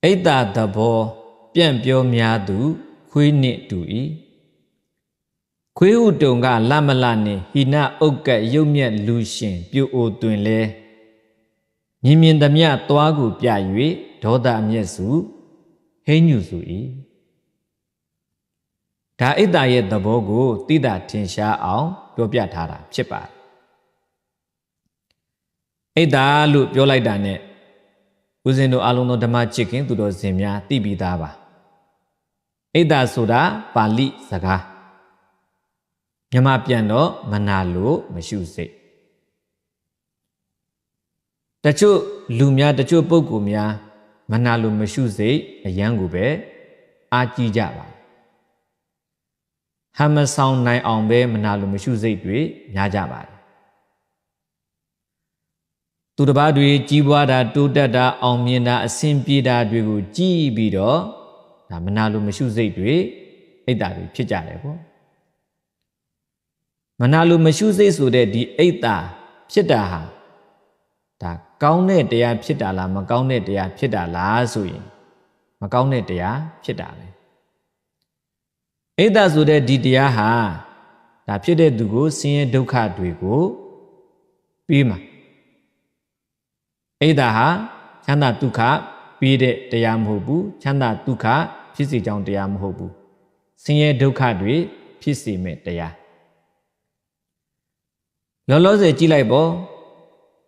အိတ်တာသဘောပြန့်ပြောများသူခွေးနှင့်တူ၏ခွေးဟုတုံကလမလနှင့်ဟိနဥက္ကတ်ရုပ်မြတ်လူရှင်ပြိုအိုတွင်လဲမြင်သမျှသွားကိုပြ၍ဒေါသအမျက်စုဟိညူစု၏ဒါအိတ်တာရဲ့သဘောကိုသိတာထင်ရှားအောင်ပြောပြထားတာဖြစ်ပါတယ်အိတ်တာလို့ပြောလိုက်တာနဲ့ဦးဇင်းတို့အလုံးသောဓမ္မချစ်ခင်သူတော်စင်များသိပြီးသားပါအိတ်တာဆိုတာပါဠိစကားမြန်မာပြန်တော့မနာလို့မရှုစိတ်တချို့လူများတချို့ပုဂ္ဂိုလ်များမနာလို့မရှုစိတ်အယံကိုပဲအားကြီးကြပါဟမဆောင်နိုင်အောင်ပဲမနာလို့မရှုစိတ်တွေများကြပါတယ်သူတစ်ပါးတွေကြီးပွားတာတိုးတက်တာအောင်မြင်တာအဆင်ပြေတာတွေကိုကြည့်ပြီးတော့ဒါမနာလို့မရှုစိတ်တွေအိတ်တာတွေဖြစ်ကြတယ်ပေါ့မနာလို့မရှုစိတ်ဆိုတဲ့ဒီအိတ်တာဖြစ်တာဟာဒါကောင်းတဲ့တရားဖြစ်တာလားမကောင်းတဲ့တရားဖြစ်တာလားဆိုရင်မကောင်းတဲ့တရားဖြစ်တာပဲအိတ်တာဆိုတဲ့ဒီတရားဟာဒါဖြစ်တဲ့သူကိုဆင်းရဲဒုက္ခတွေကိုပြီးမှာအိတ်တာဟာချမ်းသာဒုက္ခပြီးတဲ့တရားမဟုတ်ဘူးချမ်းသာဒုက္ခဖြစ်စေကြောင်းတရားမဟုတ်ဘူးဆင်းရဲဒုက္ခတွေဖြစ်စေမဲ့တရားလောလောဆယ်ကြည့်လိုက်ပေါ့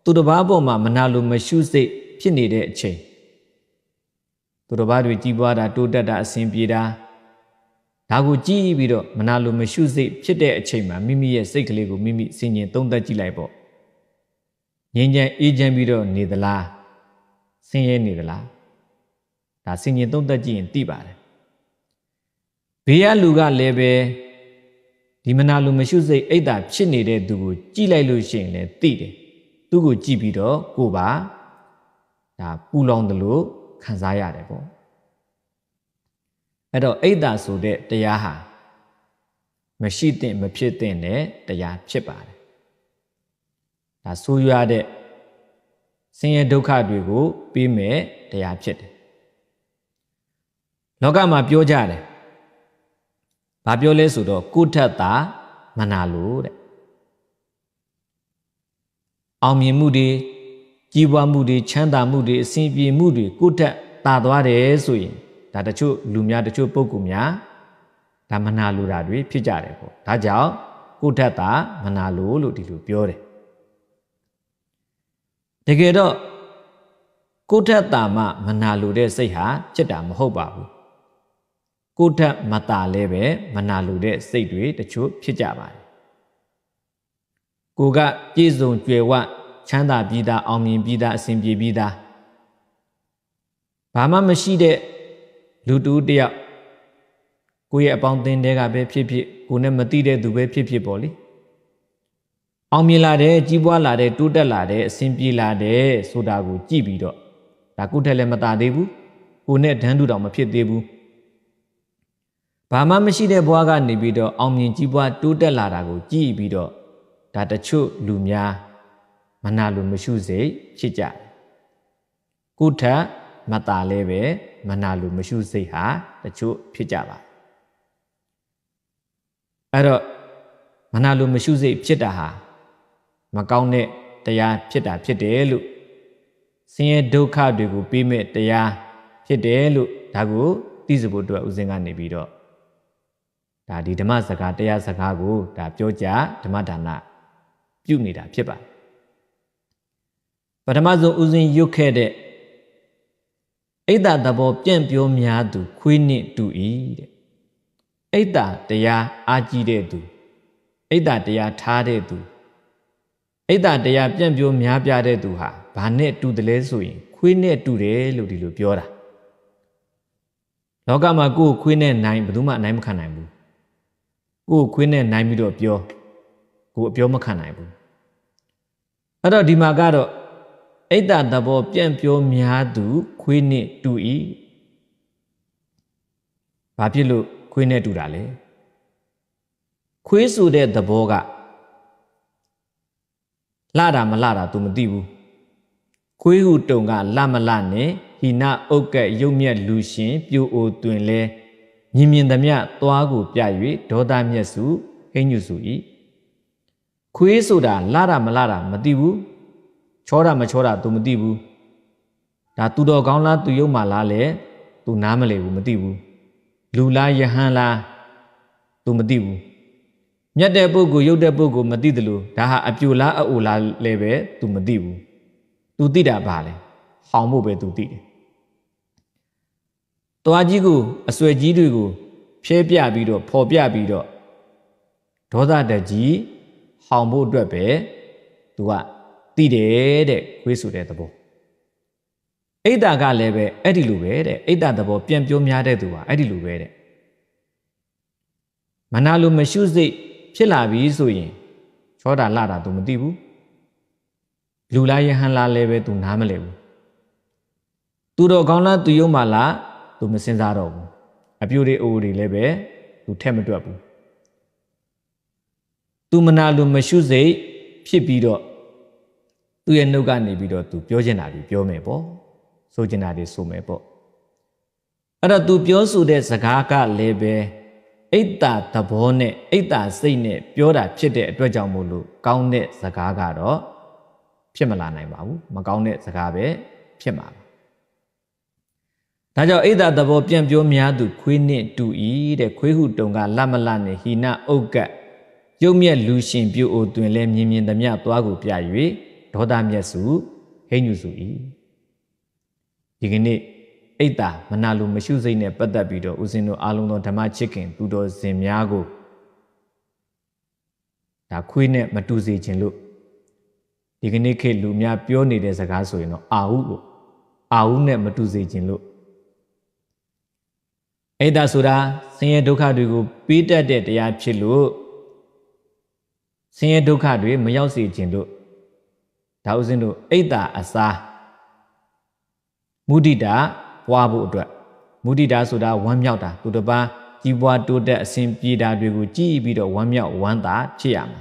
သူတစ်ပါးပေါ်မှာမနာလို့မရှုစိတ်ဖြစ်နေတဲ့အချိန်သူတစ်ပါးတွေကြီးပွားတာတိုးတက်တာအဆင်ပြေတာဒါကိုကြည့်ပြီးတော့မနာလို့မရှုစိတ်ဖြစ်တဲ့အချိန်မှာမိမိရဲ့စိတ်ကလေးကိုမိမိစဉ်းကျင်သုံးသပ်ကြည့်လိုက်ပေါ့ငြိမ်းချမ်းအေးချမ်းပြီးတော့နေသလားဆင်းရဲနေသလားဒါစဉ်းကျင်သုံးသပ်ကြည့်ရင်သိပါတယ်ဘေးကလူကလည်းပဲဒီမနာလို့မရှုစိတ်အိတ်တာဖြစ်နေတဲ့သူကိုကြည့်လိုက်လို့ရှိရင်လည်းသိတယ်သူ့ကိုကြည့်ပြီးတော့ကိုပါဒါပူလောင်တယ်လို့ခံစားရတယ်ပေါ့အဲ့တော့အိတ်တာဆိုတဲ့တရားဟာမရှိသင့်မဖြစ်သင့်တဲ့တရားဖြစ်ပါတယ်ဒါဆိုးရွားတဲ့ဆင်းရဲဒုက္ခတွေကိုပြီးမဲ့တရားဖြစ်တယ်လောကမှာပြောကြတယ်ဘာပြောလဲဆိုတော့ကိုထက်တာမနာလို့တဲ့အောင်မြင်မှုတွေကြီးပွားမှုတွေချမ်းသာမှုတွေအဆင်ပြေမှုတွေကိုထက်တာသွားတယ်ဆိုရင်ဒါတချို့လူများတချို့ပုဂ္ဂိုလ်များဒါမနာလိုတာတွေဖြစ်ကြတယ်ပေါ့ဒါကြောင့်ကိုထက်တာမနာလို့ဒီလိုပြောတယ်တကယ်တော့ကိုထက်တာမှမနာလိုတဲ့စိတ်ဟာဖြစ်တာမဟုတ်ပါဘူးကိုထက်မတာလဲပဲမနာလိုတဲ့စိတ်တွေတချို့ဖြစ်ကြပါတယ်ကိုကပြည့်စုံကြွယ်ဝချမ်းသာပြီးသားအောင်မြင်ပြီးသားအဆင်ပြေပြီးသားဘာမှမရှိတဲ့လူတူတယောက်ကိုရဲ့အပေါင်းအသင်းတွေကပဲဖြစ်ဖြစ်ကိုနဲ့မသိတဲ့သူပဲဖြစ်ဖြစ်ပေါ့လေအောင်မြင်လာတဲ့ကြီးပွားလာတဲ့တိုးတက်လာတဲ့အဆင်ပြေလာတဲ့ဆိုတာကိုကြည့်ပြီးတော့ဒါကိုထက်လည်းမတာသေးဘူးကိုနဲ့ဒန်းတူတောင်မဖြစ်သေးဘူးဘာမှမရှိတဲ့ဘဝကနေပြီးတော့အောင်မြင်ကြီးပွားတိုးတက်လာတာကိုကြည့်ပြီးတော့ဒါတချို့လူများမနာလို့မရှုစိတ်ဖြစ်ကြတယ်ကိုထက်မတာလဲပဲမနာလို့မရှုစိတ်ဟာတချို့ဖြစ်ကြပါအဲ့တော့မနာလို့မရှုစိတ်ဖြစ်တာဟာမကောင်းတဲ့တရားဖြစ်တာဖြစ်တယ်လို့ဆင်းရဲဒုက္ခတွေကိုပြီးမဲ့တရားဖြစ်တယ်လို့ဒါကိုသိစဖို့အတွက်ဥစဉ်ကနေပြီးတော့ဒါဒီဓမ္မစကားတရားစကားကိုဒါပြောကြဓမ္မဒါနပြုနေတာဖြစ်ပါတယ်ပထမဆုံးဥစဉ်ရွတ်ခဲ့တဲ့အိတ်တာသဘောပြန့်ပြောများသူခွေးနှင့်တူ၏တဲ့အိတ်တာတရားအားကြီးတဲ့သူအိတ်တာတရားထားတဲ့သူအိတ်တာတရားပြန့်ပြောများပြတဲ့သူဟာဘာနဲ့တူတယ်လဲဆိုရင်ခွေးနဲ့တူတယ်လို့ဒီလိုပြောတာလောကမှာကိုယ်ခွေးနဲ့နိုင်ဘယ်သူမှနိုင်မခံနိုင်ဘူးကိုယ်ခွေးနဲ့နိုင်ပြီးတော့ပြောကိုယ်အပြောမခံနိုင်ဘူးအဲ့တော့ဒီမှာကတော့အိတ်တာသဘောပြန့်ပြောများသူခွေးနဲ့တူ၏ဘာဖြစ်လို့ခွေးနဲ့တူတာလဲခွေးဆိုတဲ့သဘောကလှတာမလှတာ तू မသိဘူးခွေးဟုတုံကလှမလှနဲ့ဟ ဟိနဥက္ကရုပ်မြက်လူရှင်ပြိုအိုတွင်လဲမြင်မြင်သမျှသွားကိုပြ၍ဒေါသမျက်စုဟိညုစု၏ခွေးဆိုတာလာတာမလာတာမသိဘူးချောတာမချောတာ तू မသိဘူးဒါသူတော်ကောင်းလားသူယုံမှလားလဲ तू နားမလဲဘူးမသိဘူးလူလားယဟန်လား तू မသိဘူးမြတ်တဲ့ပုဂ္ဂိုလ်ရုပ်တဲ့ပုဂ္ဂိုလ်မသိတယ်လို့ဒါဟာအပြိုလားအအိုလားလဲပဲ तू မသိဘူး तू သိတာပါလေဟောင်ဖို့ပဲ तू သိတယ်သွားကြီးကိုအဆွဲကြီးတွေကိုဖြဲပြပြီးတော့ဖော်ပြပြီးတော့ဒေါသတက်ကြီးဟောင်ဖို့အတွက်ပဲ तू ကသိတယ်တဲ့ခွေးဆိုတဲ့သဘောအိတ်တာကလည်းပဲအဲ့ဒီလိုပဲတဲ့အိတ်တာသဘောပြန်ပြောများတဲ့သူဟာအဲ့ဒီလိုပဲတဲ့မနာလိုမရှုစိတ်ဖြစ်လာပြီဆိုရင်ချောတာလာတာ तू မသိဘူးလူလားယဟန်လားလည်းပဲ तू နားမလဲဘူးသူတော်ကောင်းလားသူယုံမှလား तू မစင်စားတော့ဘူးအပြိုတွေအိုတွေလည်းပဲ तू ထက်မတွက်ဘူး तू မနာလိုမရှုစိတ်ဖြစ်ပြီးတော့သူ့ရဲ့နှုတ်ကနေပြီးတော့ तू ပြောချင်တာတွေပြောမယ်ပေါ့ဆိုချင်တာတွေဆိုမယ်ပေါ့အဲ့တော့ तू ပြောဆိုတဲ့စကားကလည်းပဲအိတ်တာသဘောနဲ့အိတ်တာစိတ်နဲ့ပြောတာဖြစ်တဲ့အတွက်ကြောင့်မို့လို့ကောင်းတဲ့စကားကတော့ဖြစ်မလာနိုင်ပါဘူးမကောင်းတဲ့စကားပဲဖြစ်မှာပါဒါကြောင့်အိတ်တာသဘောပြန်ပြောများသူခွေးနဲ့တူ၏တဲ့ခွေးဟုတုံကလမလနဲ့ဟိနဥက္ကရုပ်မြက်လူရှင်ပြိုအိုတွင်လဲမြင်မြင်သမျှသွားကိုပြ၍ဒေါသမျက်စုဟိညုစု၏ဒီကနေ့အိတ်တာမနာလိုမရှုစိတ်နဲ့ပတ်သက်ပြီးတော့ဦးဇင်းတို့အားလုံးသောဓမ္မချစ်ခင်သူတော်စင်များကိုဒါခွေးနဲ့မတူစေခြင်းလို့ဒီကနေ့ခေတ်လူများပြောနေတဲ့စကားဆိုရင်တော့အာဟုပေါ့အာဟုနဲ့မတူစေခြင်းလို့အိတ်တာဆိုတာဆင်းရဲဒုက္ခတွေကိုပေးတတ်တဲ့တရားဖြစ်လို့ဆင်းရဲဒုက္ခတွေမရောက်စေခြင်းလို့ဒါဦးဇင်းတို့အိတ်တာအစားမုဒိတာပွားဖို့အတွက်မုဒိတာဆိုတာဝမ်းမြောက်တာသူတစ်ပါးကြီးပွားတိုးတက်အစဉ်ပြေတာတွေကိုကြည့်ပြီးတော့ဝမ်းမြောက်ဝမ်းသာဖြစ်ရမှာ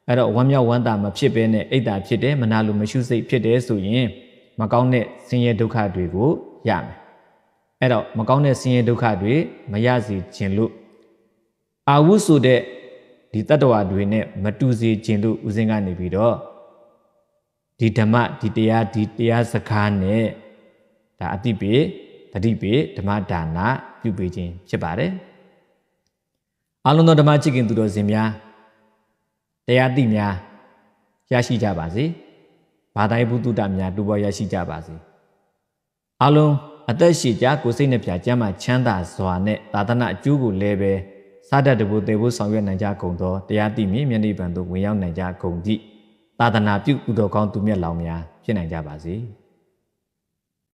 အဲ့တော့ဝမ်းမြောက်ဝမ်းသာမဖြစ်ဘဲနဲ့အိတ်တာဖြစ်တယ်မနာလိုမရှုစိတ်ဖြစ်တယ်ဆိုရင်မကောင်းတဲ့ဆင်းရဲဒုက္ခတွေကိုရမယ်အဲ့တော့မကောင်းတဲ့ဆင်းရဲဒုက္ခတွေမရစေခြင်းလို့အာဝုဆိုတဲ့ဒီတတ္တဝါတွေနဲ့မတူစေခြင်းလို့ဦးဇင်းကနေပြီးတော့ဒီဓမ္မဒီတရားစကားနဲ့ဒါအတိပေတတိပေဓမ္မဒါနပြုပေးခြင်းဖြစ်ပါတယ်အလုံးသောဓမ္မချစ်ခင်သူတော်စင်များတရားသိများရရှိကြပါစေဘာသာရေးဘုဒ္ဓများတူပေါ်ရရှိကြပါစေအလုံးအသက်ရှိကြကိုယ်စိတ်နှပြကျမ်းမှာချမ်းသာစွာနဲ့သာသနာအကျိုးကိုလည်းပဲစားတတ်တဲ့ဘုသေဖို့ဆောင်ရွက်နိုင်ကြကုန်သောတရားသိမြင်မျက်နှိပ်ပံသို့ဝင်ရောက်နိုင်ကြကုန်သည့်သာသနာပြုသူတော်ကောင်းသူမြတ်လောင်များဖြစ်နိုင်ကြပါစေ။